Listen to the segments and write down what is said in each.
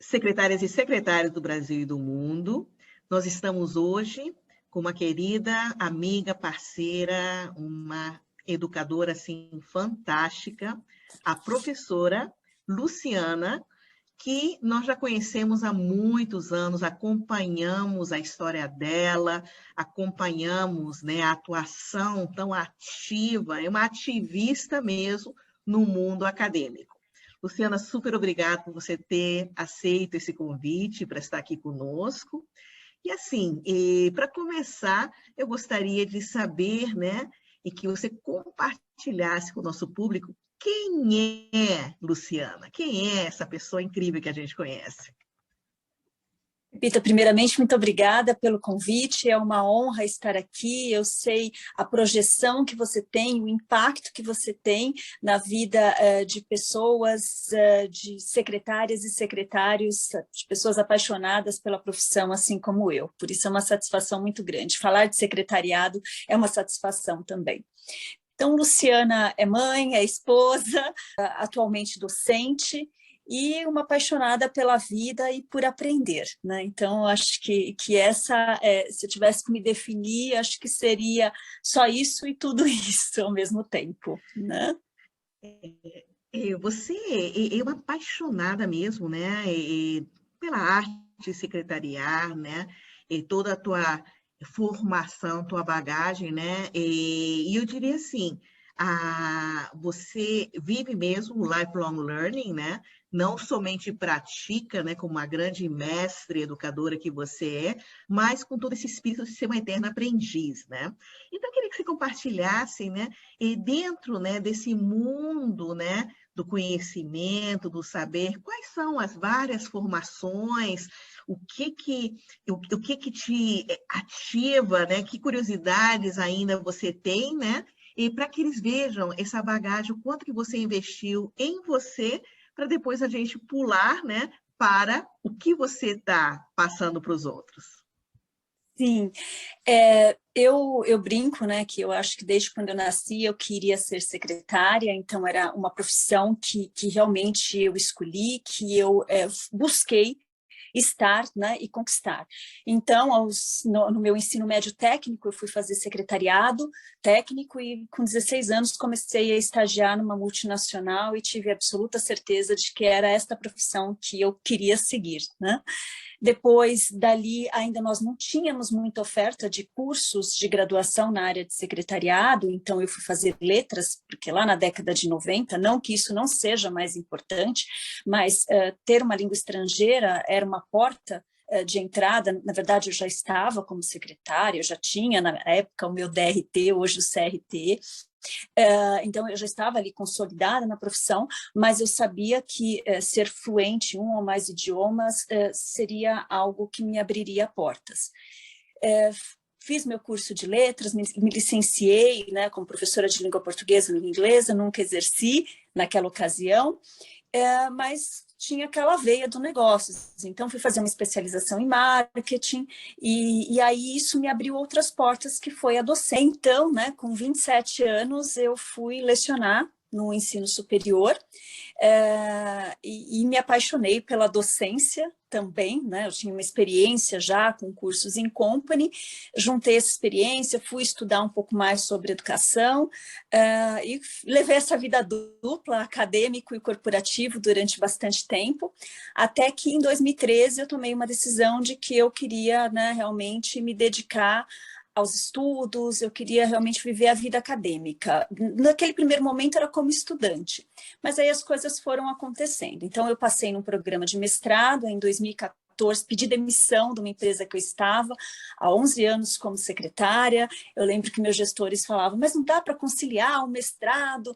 secretárias e secretários do Brasil e do mundo. Nós estamos hoje com uma querida amiga, parceira, uma educadora assim fantástica, a professora Luciana, que nós já conhecemos há muitos anos, acompanhamos a história dela, acompanhamos, né, a atuação tão ativa, é uma ativista mesmo no mundo acadêmico. Luciana, super obrigada por você ter aceito esse convite para estar aqui conosco. E assim, para começar, eu gostaria de saber, né, e que você compartilhasse com o nosso público quem é Luciana? Quem é essa pessoa incrível que a gente conhece? Pepita, primeiramente, muito obrigada pelo convite, é uma honra estar aqui, eu sei a projeção que você tem, o impacto que você tem na vida de pessoas, de secretárias e secretários, de pessoas apaixonadas pela profissão, assim como eu, por isso é uma satisfação muito grande. Falar de secretariado é uma satisfação também. Então, Luciana é mãe, é esposa, atualmente docente, e uma apaixonada pela vida e por aprender, né? Então, acho que essa, se eu tivesse que me definir, acho que seria só isso e tudo isso ao mesmo tempo, né? Você é uma apaixonada mesmo, né? Pela arte de secretariar, né? E toda a tua formação, tua bagagem, né? E eu diria assim, você vive mesmo o lifelong learning, né? Não somente pratica, né, como uma grande mestre educadora que você é, mas com todo esse espírito de ser uma eterna aprendiz, né? Então, eu queria que você compartilhasse, né, e dentro, né, desse mundo, né, do conhecimento, do saber, quais são as várias formações, o que que te ativa, né? Que curiosidades ainda você tem, né? E para que eles vejam essa bagagem, o quanto que você investiu em você, para depois a gente pular, né, para o que você está passando para os outros. Sim, eu brinco, né, que eu acho que desde quando eu nasci eu queria ser secretária, então era uma profissão que realmente eu escolhi, que eu busquei estar, né, e conquistar. Então, no meu ensino médio técnico, eu fui fazer secretariado técnico e com 16 anos comecei a estagiar numa multinacional e tive absoluta certeza de que era esta profissão que eu queria seguir, né? Depois, dali, ainda nós não tínhamos muita oferta de cursos de graduação na área de secretariado, então eu fui fazer letras, porque lá na década de 90, não que isso não seja mais importante, mas ter uma língua estrangeira era uma porta de entrada. Na verdade, eu já estava como secretária, eu já tinha, na época, o meu DRT, hoje o CRT, então eu já estava ali consolidada na profissão, mas eu sabia que ser fluente em um ou mais idiomas seria algo que me abriria portas. Fiz meu curso de letras, me licenciei, né, como professora de língua portuguesa e língua inglesa, nunca exerci naquela ocasião, mas tinha aquela veia do negócio, então fui fazer uma especialização em marketing, e aí isso me abriu outras portas, que foi a docência. Então, né, com 27 anos, eu fui lecionar no ensino superior, e me apaixonei pela docência também, né? Eu tinha uma experiência já com cursos em company, juntei essa experiência, fui estudar um pouco mais sobre educação, e levei essa vida dupla, acadêmico e corporativo, durante bastante tempo, até que em 2013 eu tomei uma decisão de que eu queria, né, realmente me dedicar aos estudos, eu queria realmente viver a vida acadêmica. Naquele primeiro momento era como estudante, mas aí as coisas foram acontecendo. Então eu passei num programa de mestrado em 2014, pedi demissão de uma empresa que eu estava há 11 anos como secretária. Eu lembro que meus gestores falavam, mas não dá para conciliar o mestrado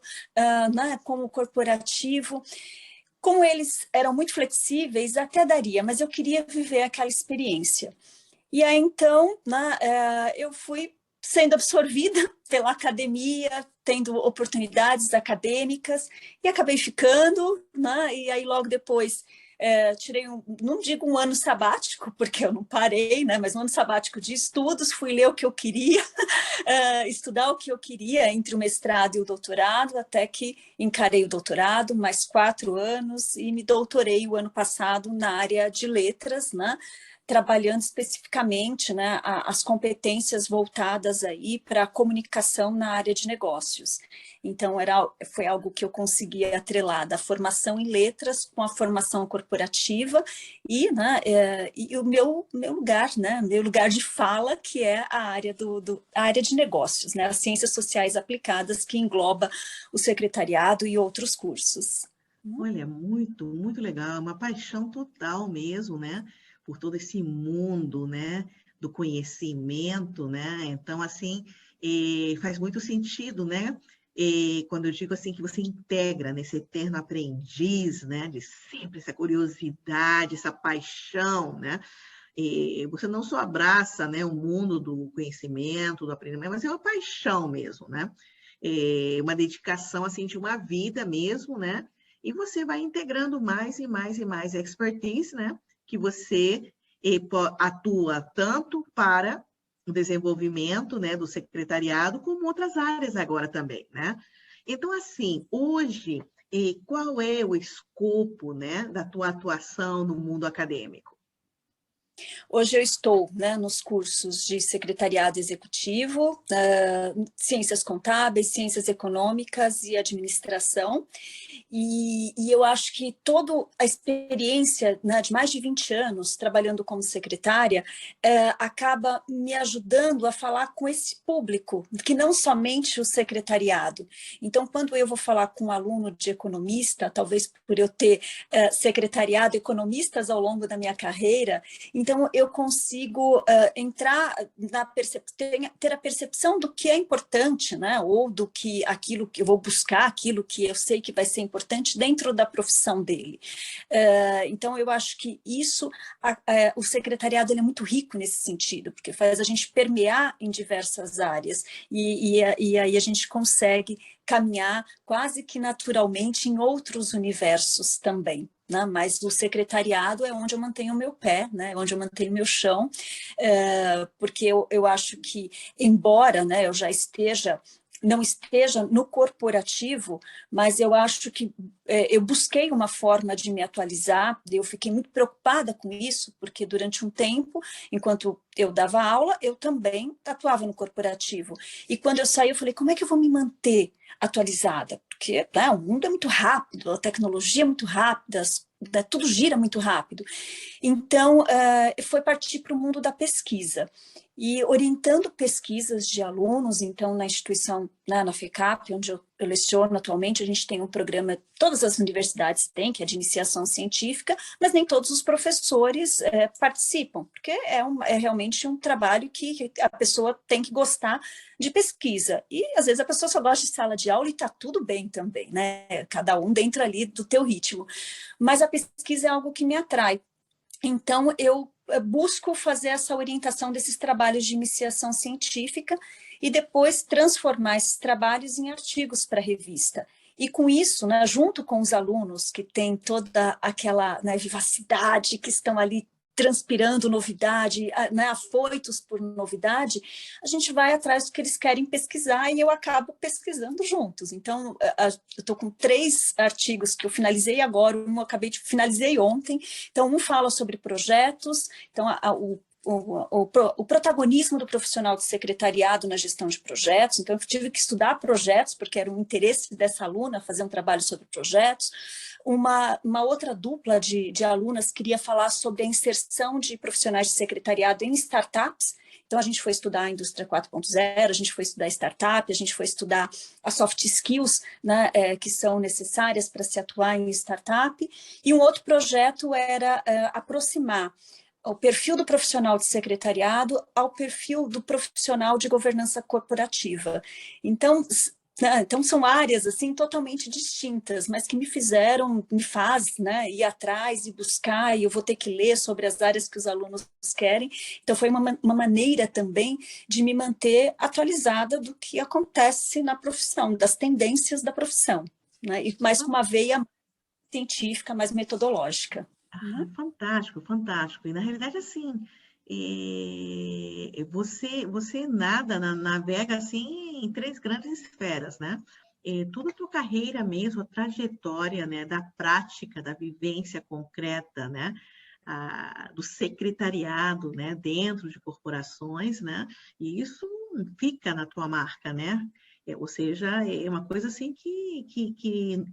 né, com o corporativo. Como eles eram muito flexíveis, até daria, mas eu queria viver aquela experiência. E aí, então, né, eu fui sendo absorvida pela academia, tendo oportunidades acadêmicas, e acabei ficando, né, e aí logo depois tirei, não digo um ano sabático, porque eu não parei, né, mas um ano sabático de estudos, fui ler o que eu queria, estudar o que eu queria entre o mestrado e o doutorado, até que encarei o doutorado, mais 4 anos, e me doutorei o ano passado na área de letras, né, trabalhando especificamente, né, as competências voltadas aí para a comunicação na área de negócios. Então, foi algo que eu consegui atrelar da formação em letras com a formação corporativa e, né, e o meu lugar, né, meu lugar de fala, que é a área, a área de negócios, né, as ciências sociais aplicadas, que engloba o secretariado e outros cursos. Olha, muito, muito legal, é uma paixão total mesmo, né? Por todo esse mundo, né? Do conhecimento, né? Então, assim, faz muito sentido, né? Quando eu digo assim que você integra nesse eterno aprendiz, né? De sempre essa curiosidade, essa paixão, né? Você não só abraça, né? O mundo do conhecimento, do aprendimento, mas é uma paixão mesmo, né? Uma dedicação, assim, de uma vida mesmo, né? E você vai integrando mais e mais e mais expertise, né? Que você atua tanto para o desenvolvimento, né, do secretariado, como outras áreas agora também, né? Então, assim, hoje, qual é o escopo, né, da tua atuação no mundo acadêmico? Hoje eu estou, né, nos cursos de secretariado executivo, ciências contábeis, ciências econômicas e administração, e eu acho que toda a experiência, né, de mais de 20 anos trabalhando como secretária acaba me ajudando a falar com esse público, que não somente o secretariado. Então, quando eu vou falar com um aluno de economista, talvez por eu ter secretariado economistas ao longo da minha carreira, então eu consigo entrar na ter a percepção do que é importante, né? Ou do que aquilo que eu vou buscar, aquilo que eu sei que vai ser importante dentro da profissão dele. Então eu acho que isso, o secretariado ele é muito rico nesse sentido, porque faz a gente permear em diversas áreas e aí a gente consegue caminhar quase que naturalmente em outros universos também. Né? Mas o secretariado é onde eu mantenho o meu pé, né? Onde eu mantenho o meu chão, porque eu acho que, embora, né, eu já não esteja no corporativo, mas eu acho que eu busquei uma forma de me atualizar, eu fiquei muito preocupada com isso, porque durante um tempo, enquanto eu dava aula, eu também atuava no corporativo. E quando eu saí, eu falei, como é que eu vou me manter atualizada? Porque né, o mundo é muito rápido, a tecnologia é muito rápida, tudo gira muito rápido. Então, foi partir para o mundo da pesquisa. E orientando pesquisas de alunos, então, na instituição, né, na FECAP, onde eu leciono atualmente, a gente tem um programa, todas as universidades têm, que é de iniciação científica, mas nem todos os professores participam, porque é realmente um trabalho que a pessoa tem que gostar de pesquisa. E, às vezes, a pessoa só gosta de sala de aula e está tudo bem também, né? Cada um dentro ali do teu ritmo. Mas a pesquisa é algo que me atrai. Então, eu busco fazer essa orientação desses trabalhos de iniciação científica e depois transformar esses trabalhos em artigos para a revista. E com isso, né, junto com os alunos que têm toda aquela, né, vivacidade, que estão ali transpirando novidade, né, afoitos por novidade, a gente vai atrás do que eles querem pesquisar e eu acabo pesquisando juntos. Então, eu estou com 3 artigos que eu finalizei agora, finalizei ontem. Então, um fala sobre projetos, então o protagonismo do profissional de secretariado na gestão de projetos, então eu tive que estudar projetos, porque era um interesse dessa aluna fazer um trabalho sobre projetos. Uma outra dupla de alunas queria falar sobre a inserção de profissionais de secretariado em startups. Então, a gente foi estudar a indústria 4.0, a gente foi estudar startup, a gente foi estudar as soft skills, né, que são necessárias para se atuar em startup. E um outro projeto era aproximar o perfil do profissional de secretariado ao perfil do profissional de governança corporativa. Então são áreas assim totalmente distintas, mas que me faz, né, ir atrás e buscar, e eu vou ter que ler sobre as áreas que os alunos querem. Então foi uma maneira também de me manter atualizada do que acontece na profissão, das tendências da profissão, né, mas com uma veia científica, mais metodológica. né? Fantástico, fantástico. E na realidade, assim, você nada, navega assim em três grandes esferas, né? Toda a tua carreira mesmo, a trajetória, né, da prática, da vivência concreta, né, do secretariado, né, dentro de corporações, né, e isso fica na tua marca, né? Ou seja, é uma coisa assim que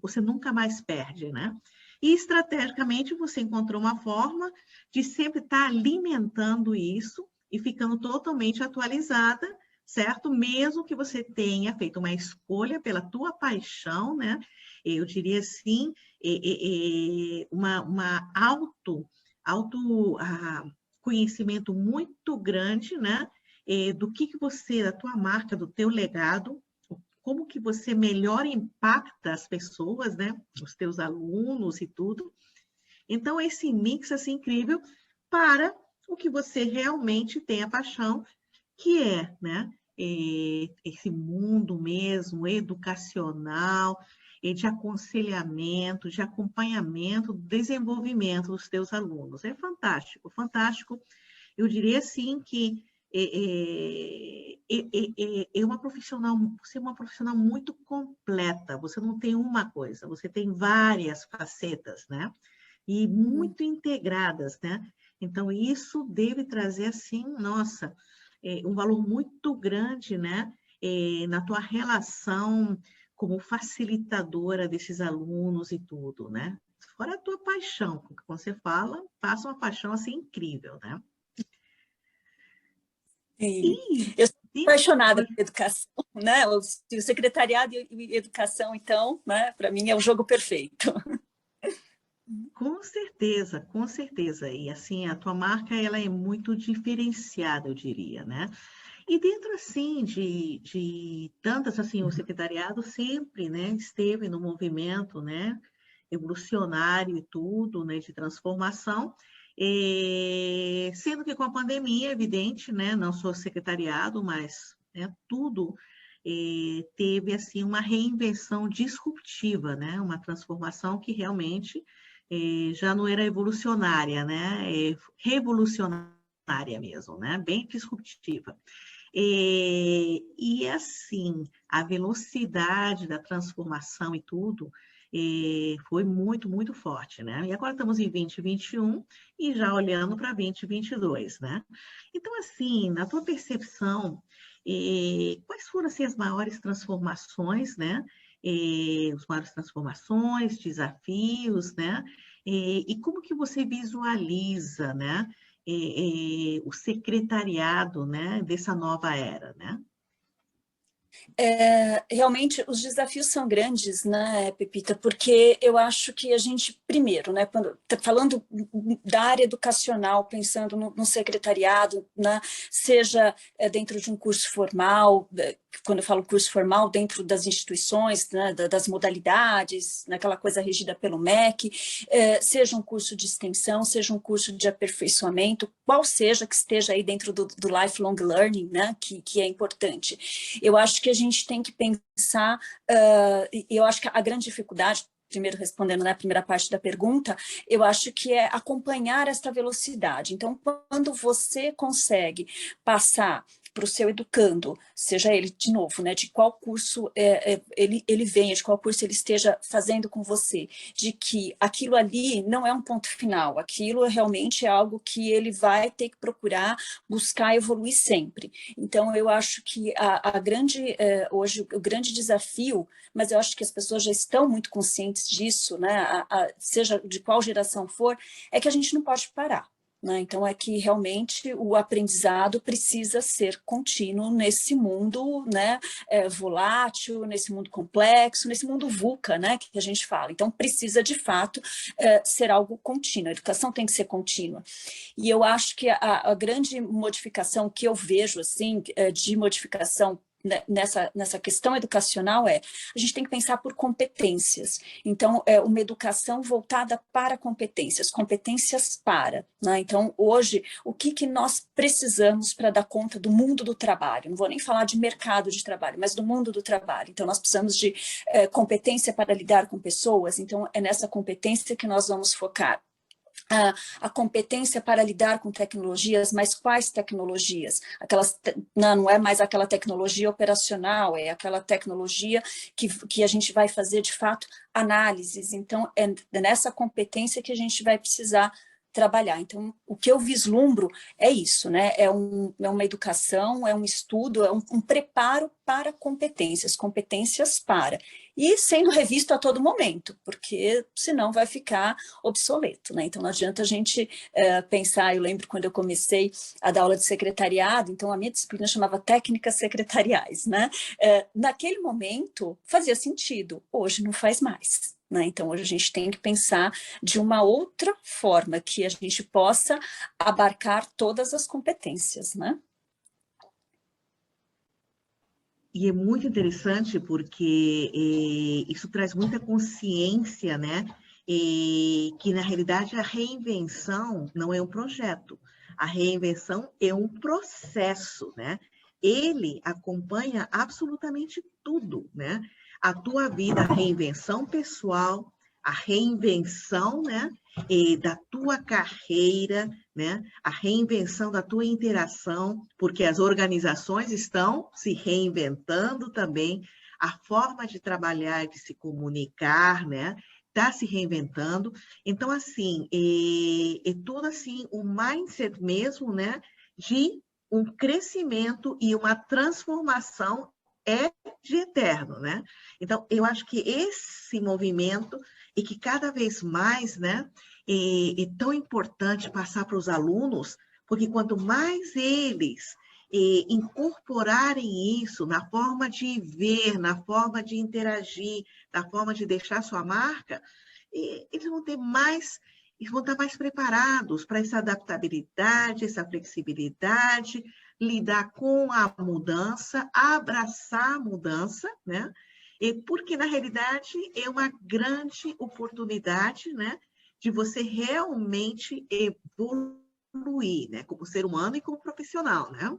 você nunca mais perde, né? E estrategicamente você encontrou uma forma de sempre estar alimentando isso e ficando totalmente atualizada, certo? Mesmo que você tenha feito uma escolha pela tua paixão, né? Eu diria assim, uma conhecimento muito grande, né? Do que você, da tua marca, do teu legado, como que você melhor impacta as pessoas, né? Os teus alunos e tudo. Então, esse mix, assim, incrível para o que você realmente tem a paixão, que é, né? Esse mundo mesmo, educacional, de aconselhamento, de acompanhamento, desenvolvimento dos teus alunos. É fantástico, fantástico. Eu diria assim que é uma profissional, você é uma profissional muito completa. Você não tem uma coisa, você tem várias facetas, né? E muito integradas, né? Então, isso deve trazer, assim, nossa, um valor muito grande, né? Na tua relação como facilitadora desses alunos e tudo, né? Fora a tua paixão, porque quando você fala, passa uma paixão, assim, incrível, né? Sim. E Eu sou dentro, apaixonada por educação, né? O secretariado e educação, então, né? Para mim é o jogo perfeito. com certeza, com certeza. E assim, a tua marca, ela é muito diferenciada, eu diria, né? E dentro, assim, de tantas, assim, o secretariado sempre, né, esteve no movimento, né, evolucionário e tudo, né, de transformação, sendo que com a pandemia, é evidente, né, não só o secretariado, mas, né, tudo teve, assim, uma reinvenção disruptiva, né, uma transformação que realmente já não era evolucionária, né, revolucionária mesmo, né, bem disruptiva. E assim, a velocidade da transformação e tudo foi muito, muito forte, né? E agora estamos em 2021 e já olhando para 2022, né? Então, assim, na tua percepção, quais foram assim, as maiores transformações, né? As maiores transformações, desafios, né? E como que você visualiza, né? O secretariado, né, dessa nova era, né? Realmente os desafios são grandes, né, Pepita? Porque eu acho que a gente, primeiro, né, falando da área educacional, pensando no secretariado, né, seja dentro de um curso formal, quando eu falo curso formal, dentro das instituições, né, das modalidades, naquela coisa regida pelo MEC, seja um curso de extensão, seja um curso de aperfeiçoamento, qual seja que esteja aí dentro do lifelong learning, né, que é importante. Eu acho que a gente tem que pensar, eu acho que a grande dificuldade, primeiro respondendo na primeira parte da pergunta, eu acho que é acompanhar esta velocidade. Então, quando você consegue passar para o seu educando, seja ele, de novo, né, de qual curso ele venha, de qual curso ele esteja fazendo com você, de que aquilo ali não é um ponto final, aquilo realmente é algo que ele vai ter que procurar buscar evoluir sempre. Então, eu acho que hoje o grande desafio, mas eu acho que as pessoas já estão muito conscientes disso, né, seja de qual geração for, é que a gente não pode parar. Né? Então, é que realmente o aprendizado precisa ser contínuo nesse mundo, né, volátil, nesse mundo complexo, nesse mundo VUCA, né, que a gente fala. Então, precisa, de fato, ser algo contínuo. A educação tem que ser contínua. E eu acho que a grande modificação que eu vejo, assim, de modificação nessa questão educacional a gente tem que pensar por competências. Então, uma educação voltada para competências para, né? Então, hoje, o que nós precisamos para dar conta do mundo do trabalho? Não vou nem falar de mercado de trabalho, mas do mundo do trabalho. Então, nós precisamos de competência para lidar com pessoas, então é nessa competência que nós vamos focar. a competência para lidar com tecnologias, mas quais tecnologias? Não é mais aquela tecnologia operacional, é aquela tecnologia que a gente vai fazer, de fato, análises. Então, é nessa competência que a gente vai precisar trabalhar. Então, o que eu vislumbro é isso, né? É uma educação, é um estudo, é um preparo para competências para. E sendo revisto a todo momento, porque senão vai ficar obsoleto, né? Então, não adianta a gente pensar, eu lembro quando eu comecei a dar aula de secretariado, então a minha disciplina chamava técnicas secretariais, né? Naquele momento fazia sentido, hoje não faz mais. Né? Então, hoje a gente tem que pensar de uma outra forma, que a gente possa abarcar todas as competências, né? E é muito interessante porque isso traz muita consciência, né? Que, na realidade, a reinvenção não é um projeto. A reinvenção é um processo, né? Ele acompanha absolutamente tudo, né? A tua vida, a reinvenção pessoal, a reinvenção, né? Da tua carreira, né? A reinvenção da tua interação, porque as organizações estão se reinventando também, a forma de trabalhar, de se comunicar, né? Está se reinventando. Então, assim, é todo assim, o mindset mesmo, né? De um crescimento e uma transformação é de eterno, né? Então, eu acho que esse movimento, e que cada vez mais, né? É tão importante passar para os alunos, porque quanto mais eles incorporarem isso na forma de ver, na forma de interagir, na forma de deixar sua marca, eles vão ter mais, eles vão estar mais preparados para essa adaptabilidade, essa flexibilidade, lidar com a mudança, abraçar a mudança, né? Porque, na realidade, é uma grande oportunidade, né? De você realmente evoluir, né? Como ser humano e como profissional, né?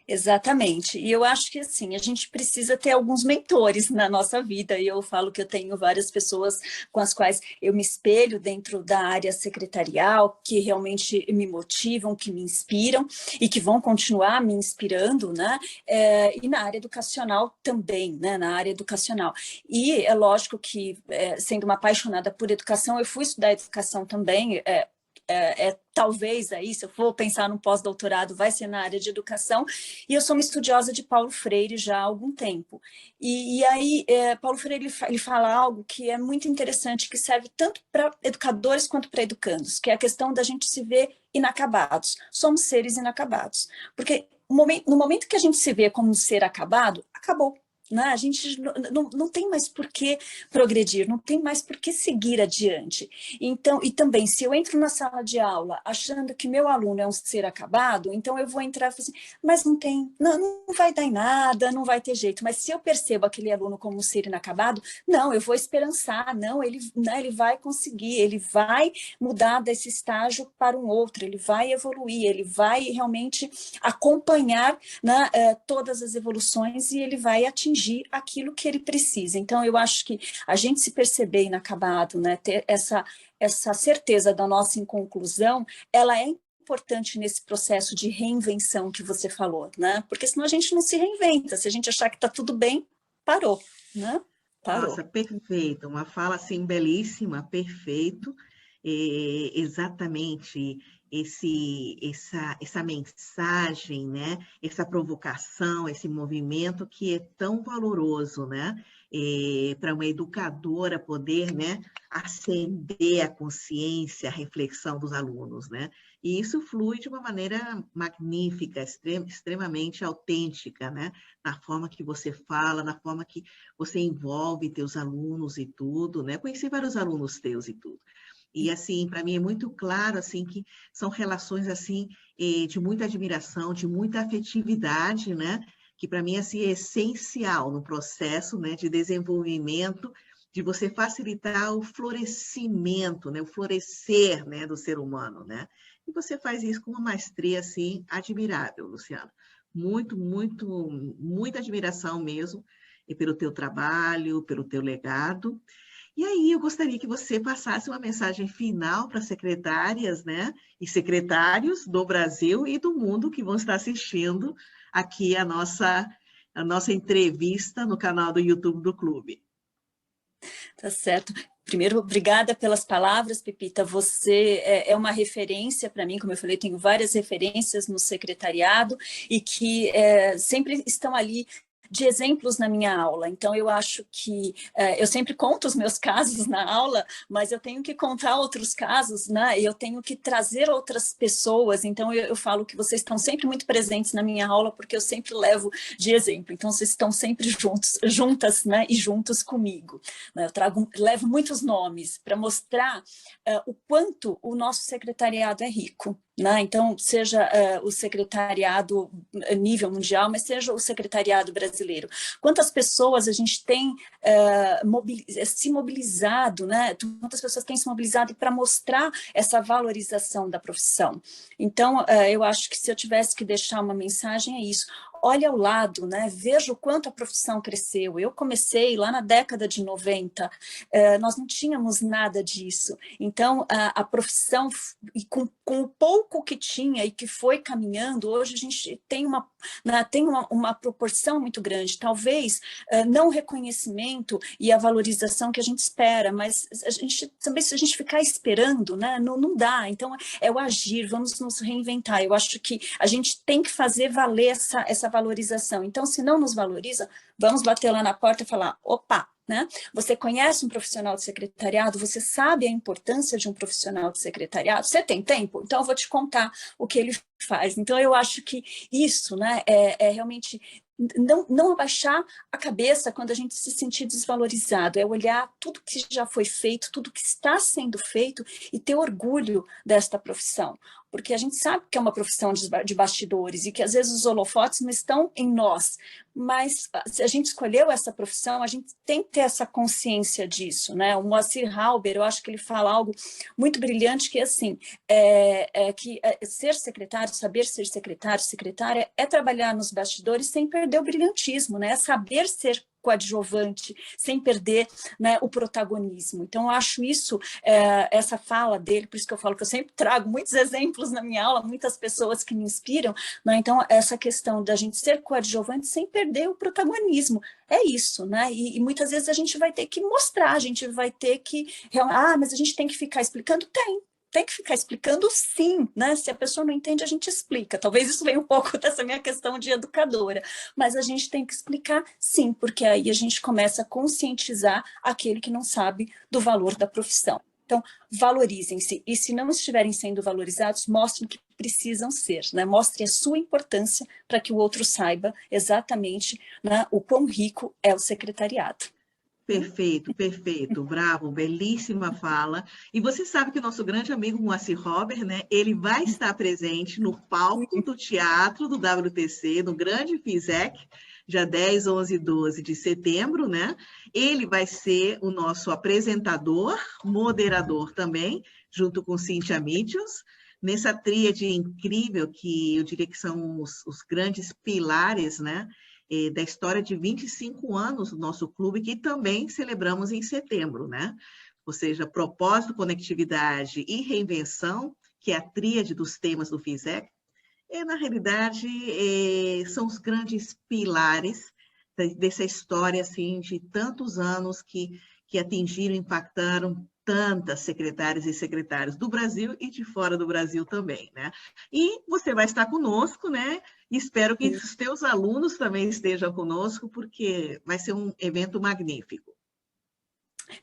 Exatamente. E eu acho que assim, a gente precisa ter alguns mentores na nossa vida. E eu falo que eu tenho várias pessoas com as quais eu me espelho dentro da área secretarial, que realmente me motivam, que me inspiram e que vão continuar me inspirando, né? E na área educacional também, né? Na área educacional. E é lógico que, sendo uma apaixonada por educação, eu fui estudar educação também. Talvez aí, se eu for pensar no pós-doutorado, vai ser na área de educação, e eu sou uma estudiosa de Paulo Freire já há algum tempo. E aí, Paulo Freire ele fala algo que é muito interessante, que serve tanto para educadores quanto para educandos, que é a questão da gente se ver inacabados. Somos seres inacabados. Porque no momento que a gente se vê como um ser acabado, acabou. Né? A gente não tem mais por que progredir, não tem mais por que seguir adiante. Então, e também, se eu entro na sala de aula achando que meu aluno é um ser acabado, então eu vou entrar e falar assim, mas não vai dar em nada, não vai ter jeito. Mas se eu percebo aquele aluno como um ser inacabado, não, eu vou esperançar, não, ele vai conseguir, ele vai mudar desse estágio para um outro, ele vai evoluir, ele vai realmente acompanhar, né, todas as evoluções e ele vai atingir aquilo que ele precisa. Então, eu acho que a gente se perceber inacabado, né, ter essa certeza da nossa inconclusão, ela é importante nesse processo de reinvenção que você falou, né? Porque senão a gente não se reinventa. Se a gente achar que está tudo bem, parou, né? Parou. Nossa, perfeito. Uma fala assim belíssima, perfeito. Exatamente essa mensagem, né? Essa provocação, esse movimento que é tão valoroso, né? Para uma educadora poder, né, acender a consciência, a reflexão dos alunos, né? E isso flui de uma maneira magnífica, extremamente autêntica, né? Na forma que você fala, na forma que você envolve teus alunos e tudo, né? Conheci vários alunos teus e tudo. E, assim, para mim é muito claro, assim, que são relações, assim, de muita admiração, de muita afetividade, né? Que, para mim, assim, é essencial no processo, né, de desenvolvimento, de você facilitar o florescimento, né? O florescer, né, do ser humano, né? E você faz isso com uma maestria, assim, admirável, Luciano. Muita admiração mesmo, e pelo teu trabalho, pelo teu legado. E aí eu gostaria que você passasse uma mensagem final para secretárias, né, e secretários do Brasil e do mundo que vão estar assistindo aqui a nossa entrevista no canal do YouTube do Clube. Tá certo. Primeiro, obrigada pelas palavras, Pepita. Você é uma referência para mim, como eu falei, tenho várias referências no secretariado e que sempre estão ali de exemplos na minha aula. Então, eu acho que eu sempre conto os meus casos na aula, mas eu tenho que contar outros casos, né? Eu tenho que trazer outras pessoas. Então, eu falo que vocês estão sempre muito presentes na minha aula, porque eu sempre levo de exemplo. Então, vocês estão sempre juntas, né? E juntos comigo. Né? Levo muitos nomes para mostrar o quanto o nosso secretariado é rico. Né? Então, seja o secretariado a nível mundial, mas seja o secretariado brasileiro. Quantas pessoas a gente tem se mobilizado, né? Quantas pessoas têm se mobilizado para mostrar essa valorização da profissão? Então, eu acho que se eu tivesse que deixar uma mensagem, é isso. Olha ao lado, né? Veja o quanto a profissão cresceu. Eu comecei lá na década de 90, nós não tínhamos nada disso. Então, a profissão, e com o pouco que tinha e que foi caminhando, hoje a gente tem uma proporção muito grande. Talvez não o reconhecimento e a valorização que a gente espera, mas a gente também, se a gente ficar esperando, né, não dá. Então, é o agir, vamos nos reinventar. Eu acho que a gente tem que fazer valer essa valorização. Então, se não nos valoriza, vamos bater lá na porta e falar, opa, né? Você conhece um profissional de secretariado? Você sabe a importância de um profissional de secretariado? Você tem tempo? Então, eu vou te contar o que ele faz. Então, eu acho que isso, né, é realmente não abaixar a cabeça quando a gente se sentir desvalorizado, é olhar tudo que já foi feito, tudo que está sendo feito e ter orgulho desta profissão. Porque a gente sabe que é uma profissão de bastidores e que às vezes os holofotes não estão em nós, mas se a gente escolheu essa profissão, a gente tem que ter essa consciência disso, né? O Moacir Halber, eu acho que ele fala algo muito brilhante, que é assim, que ser secretário, saber ser secretário, secretária, é trabalhar nos bastidores sem perder o brilhantismo, né? É saber ser coadjuvante, sem perder, né, o protagonismo. Então, eu acho isso, essa fala dele, por isso que eu falo que eu sempre trago muitos exemplos na minha aula, muitas pessoas que me inspiram, né? Então, essa questão da gente ser coadjuvante sem perder o protagonismo, é isso, né? E muitas vezes a gente vai ter que mostrar, a gente vai ter que, mas a gente tem que ficar explicando? Tem que ficar explicando, sim, né? Se a pessoa não entende, a gente explica. Talvez isso venha um pouco dessa minha questão de educadora, mas a gente tem que explicar, sim, porque aí a gente começa a conscientizar aquele que não sabe do valor da profissão. Então, valorizem-se, e se não estiverem sendo valorizados, mostrem que precisam ser, né? Mostrem a sua importância para que o outro saiba exatamente, né, o quão rico é o secretariado. Perfeito, perfeito, bravo, belíssima fala. E você sabe que o nosso grande amigo Moacir Halber, né, ele vai estar presente no palco do teatro do WTC, no Grande FISEC, dia 10, 11 e 12 de setembro, né? Ele vai ser o nosso apresentador, moderador também, junto com Cíntia Mitchels, nessa tríade incrível que eu diria que são os grandes pilares, né, da história de 25 anos do nosso clube, que também celebramos em setembro, né? Ou seja, propósito, conectividade e reinvenção, que é a tríade dos temas do FISEC, na realidade, são os grandes pilares dessa história assim, de tantos anos que atingiram, impactaram tantas secretárias e secretários do Brasil e de fora do Brasil também, né? E você vai estar conosco, né? Espero que os teus alunos também estejam conosco, porque vai ser um evento magnífico.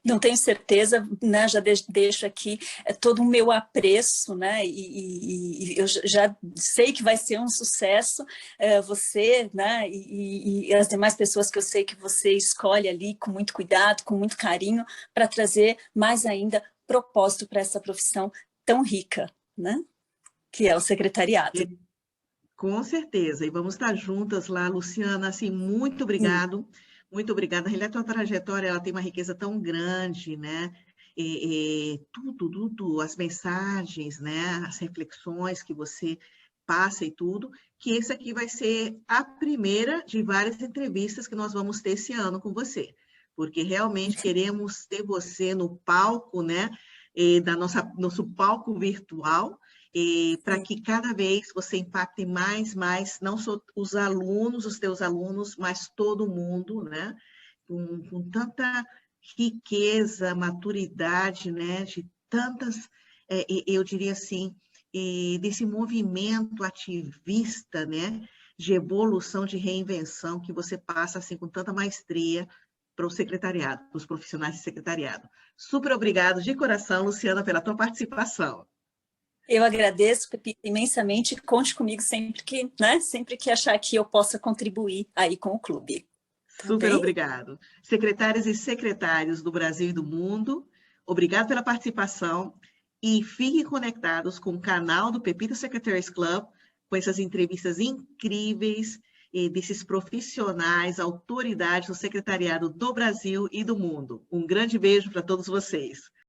Não tenho certeza, né, já deixo aqui todo o meu apreço, né, e eu já sei que vai ser um sucesso, você, né, e as demais pessoas que eu sei que você escolhe ali com muito cuidado, com muito carinho, para trazer mais ainda propósito para essa profissão tão rica, né, que é o secretariado. Com certeza, e vamos estar juntas lá, Luciana, assim, muito obrigado. Muito obrigada. A tua trajetória, ela tem uma riqueza tão grande, né? Tudo, as mensagens, né? As reflexões que você passa e tudo, que esse aqui vai ser a primeira de várias entrevistas que nós vamos ter esse ano com você. porque realmente queremos ter você no palco, né, nosso palco virtual, para que cada vez você impacte mais, não só os alunos, os teus alunos, mas todo mundo, né, com tanta riqueza, maturidade, né, de tantas, eu diria assim, desse movimento ativista, né, de evolução, de reinvenção, que você passa assim com tanta maestria para o secretariado, para os profissionais de secretariado. Super obrigado de coração, Luciana, pela tua participação. Eu agradeço, Pepita, imensamente. Conte comigo sempre que, né, sempre que achar que eu possa contribuir aí com o clube. Tá Super bem? obrigado. Secretárias e secretários do Brasil e do mundo, obrigado pela participação e fiquem conectados com o canal do Pepita Secretaries Club, com essas entrevistas incríveis desses profissionais, autoridades do secretariado do Brasil e do mundo. Um grande beijo para todos vocês.